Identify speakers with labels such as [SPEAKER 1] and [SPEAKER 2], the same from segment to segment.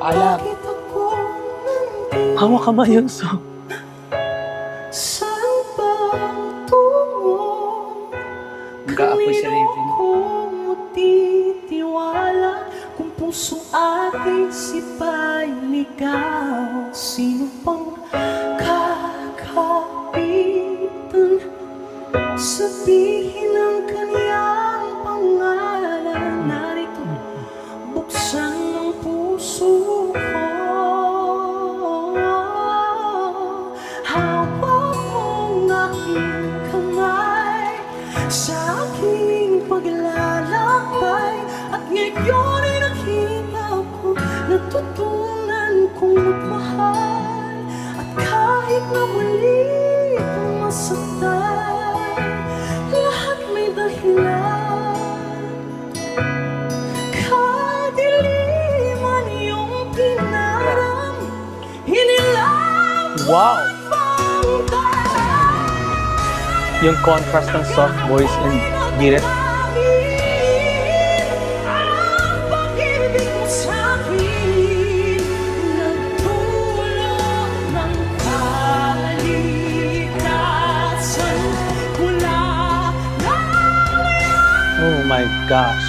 [SPEAKER 1] Alam.
[SPEAKER 2] Hawak kamay yun, so.
[SPEAKER 1] Mag-aapoy si Raven.
[SPEAKER 3] Kung puso ating sipa'y ligaw, sino pang kakapitan? Sabihin ang kanyang pangalan. Narito, buksan ang puso ko. Hawak mong aking kamay sa aking paglalakbay. At ngayon ay nakita ko, natutunan kong magmahal. At kahit na muli kong masaktan, lahat may dahilan. Kadiliman yung pinaram, hinilang
[SPEAKER 2] Wow!
[SPEAKER 3] ang daan.
[SPEAKER 2] Yung contrast ng soft voice and beat it.
[SPEAKER 3] Ang pag-ibig mo sa'kin, nagdulot ng kalikasan. Mula na
[SPEAKER 2] Oh my gosh.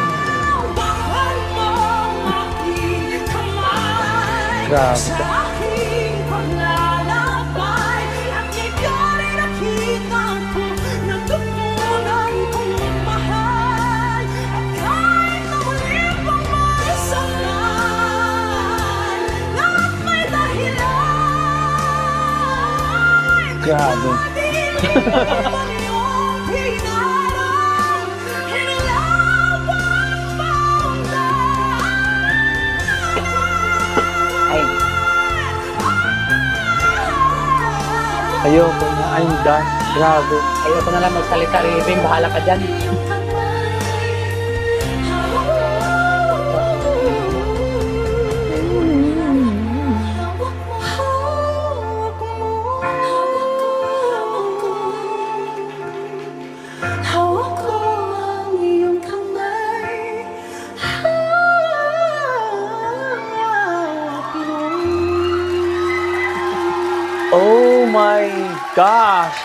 [SPEAKER 3] hawakan mo ang aking kamay
[SPEAKER 2] Grabe.
[SPEAKER 3] sa aking paglalakbay. At ngayon ay nakita ko, natutunan kong magmahal. At kahit na muli pang masaktan, lahat may dahilan.
[SPEAKER 2] Grabe.
[SPEAKER 3] Kadiliman yung pinaram, hinilawang mong daan.
[SPEAKER 1] Ay,
[SPEAKER 2] Ayoko na. I'm done. Grabe.
[SPEAKER 1] ayoko na lang magsalita, Raven. Bahala ka dyan.
[SPEAKER 3] Hawak ko ang iyong kamay. Hawak mo.
[SPEAKER 2] Oh my gosh.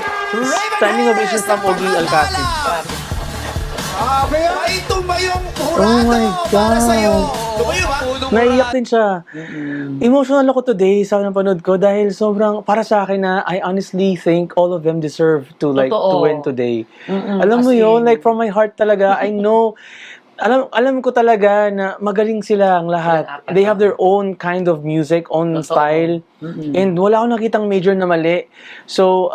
[SPEAKER 2] Standing ovation from Ogie Alcacid.
[SPEAKER 4] Ay, tumayong hurado
[SPEAKER 2] Oh my
[SPEAKER 4] para
[SPEAKER 2] God.
[SPEAKER 4] sa'yo. Tumayo ba?
[SPEAKER 2] Naiiyak din siya. Emotional ako today sa napanood ko dahil sobrang, para sa akin na I honestly think all of them deserve to like to
[SPEAKER 1] Totoo.
[SPEAKER 2] win today.
[SPEAKER 1] as
[SPEAKER 2] Alam mo yun,
[SPEAKER 1] in-
[SPEAKER 2] like from my heart talaga, I know, alam ko talaga na magaling sila ang lahat.
[SPEAKER 1] Apat
[SPEAKER 2] They have
[SPEAKER 1] lang.
[SPEAKER 2] their own kind of music, own
[SPEAKER 1] Totoo.
[SPEAKER 2] style. And wala akong nakitang major na mali. So,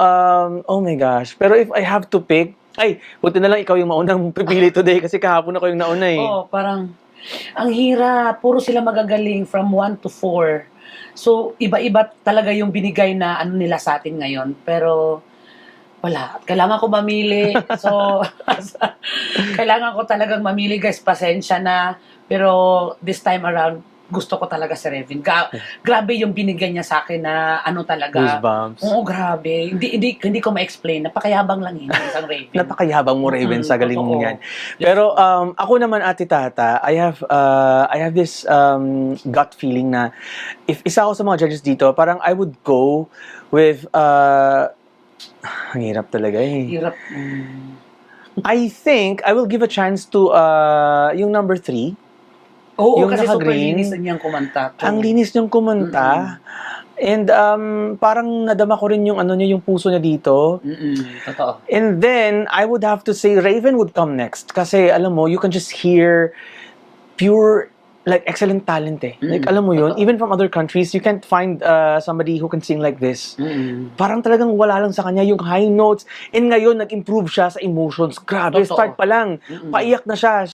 [SPEAKER 2] oh my gosh. Pero if I have to pick, ay, buti na lang ikaw yung maunang pipili today kasi kahapon ako yung nauna eh.
[SPEAKER 1] Oo, parang, ang hirap. Puro sila magagaling from 1 to 4. So, iba-iba talaga yung binigay na ano nila sa atin ngayon. Pero, wala. Kailangan ko mamili. So, kailangan ko talagang mamili, guys. Pasensya na. Pero, this time around, gusto ko talaga si Raven. Grabe yung binigay niya sa akin na ano talaga.
[SPEAKER 2] Goosebumps.
[SPEAKER 1] Oo, grabe. Hindi ko ma-explain. Napakayabang lang yun, isang Raven.
[SPEAKER 2] Napakayabang mo, Raven, sa galing mo
[SPEAKER 1] totoo.
[SPEAKER 2] yan. Pero ako naman, Ate Tata, I have this gut feeling na if isa ako sa mga judges dito, parang I would go with ang hirap talaga eh.
[SPEAKER 1] Hirap.
[SPEAKER 2] I think I will give a chance to yung number 3.
[SPEAKER 1] Oo,
[SPEAKER 2] Yung
[SPEAKER 1] kasi super
[SPEAKER 2] naka-green,
[SPEAKER 1] linis na niyang kumanta.
[SPEAKER 2] Ang linis niyang kumanta. And parang nadama ko rin yung ano niya, yung puso niya dito.
[SPEAKER 1] Totoo.
[SPEAKER 2] And then, I would have to say Raven would come next. Kasi, alam mo, you can just hear pure, like, excellent talent eh. Like, alam mo yun,
[SPEAKER 1] totoo.
[SPEAKER 2] even from other countries, you can't find somebody who can sing like this. Parang talagang wala lang sa kanya yung high notes. And ngayon, nag-improve siya sa emotions. Grabe,
[SPEAKER 1] Totoo.
[SPEAKER 2] start pa lang. Paiyak na siya.